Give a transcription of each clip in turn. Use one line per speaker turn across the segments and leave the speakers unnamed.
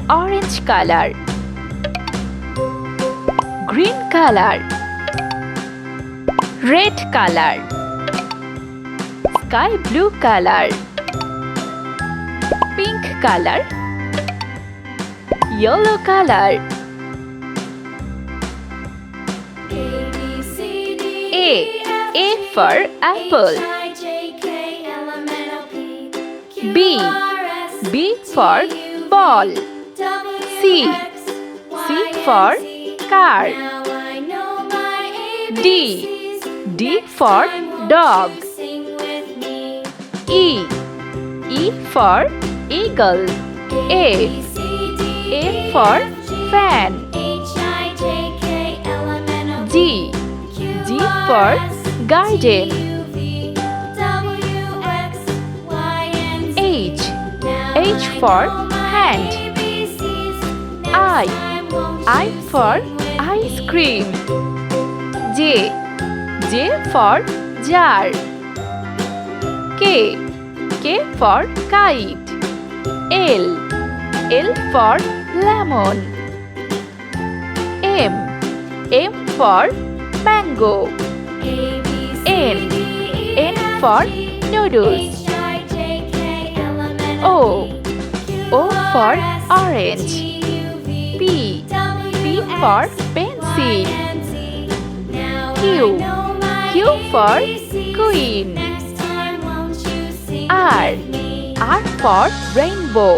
orange color, green color, red color, sky blue color, pink color, yellow color. A for apple. B for ball. C for car. D for dog. E for eagle. A for fan. G for garden. H for hand. I for ice cream. J for jar. K for kite. L for lemon. M for mango. N for noodles. O for orange. P for pencil. Q for queen. R for rainbow.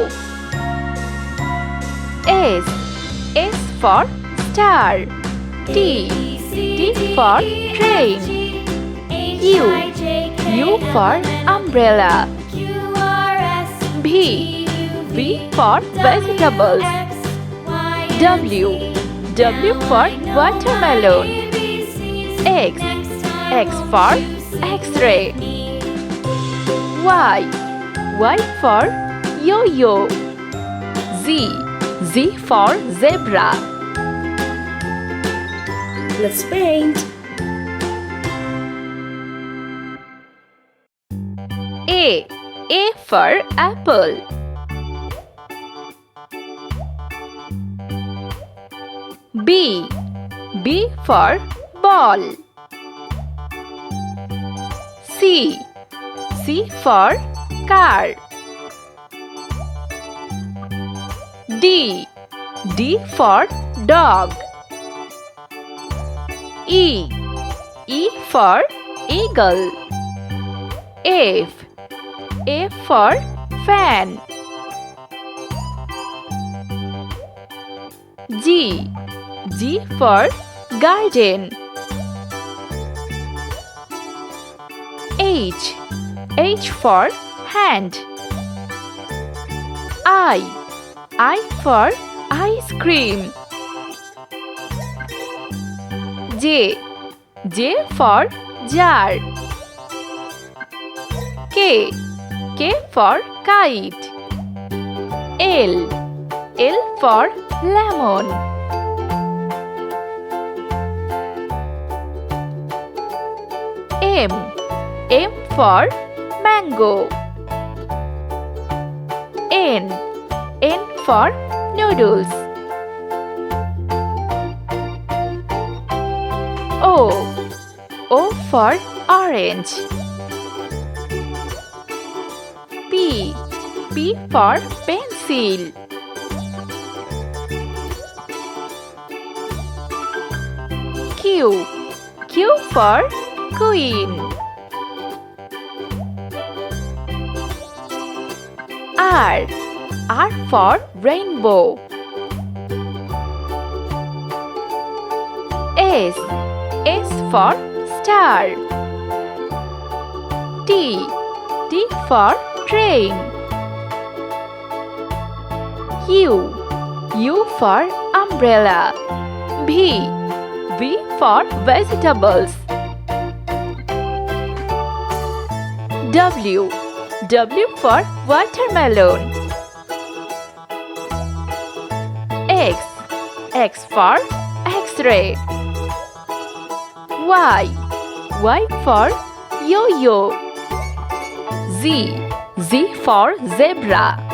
S for star. T for train. U for umbrella. V for vegetables. W for watermelon. X for X-ray. Y for yo-yo. Z for zebra.
Let's paint.
A for apple. B for ball. C for car. D for dog. E for eagle. F for fan. G for garden. H for hand. I for ice cream. J for jar. K for kite. L for lemon. M for mango. N for noodles. O for orange. P for pencil. Q for queen. R for rainbow. S for star. T for train. U for umbrella. V for vegetables. W for watermelon. X for X-ray. Y for yo-yo. Z for zebra.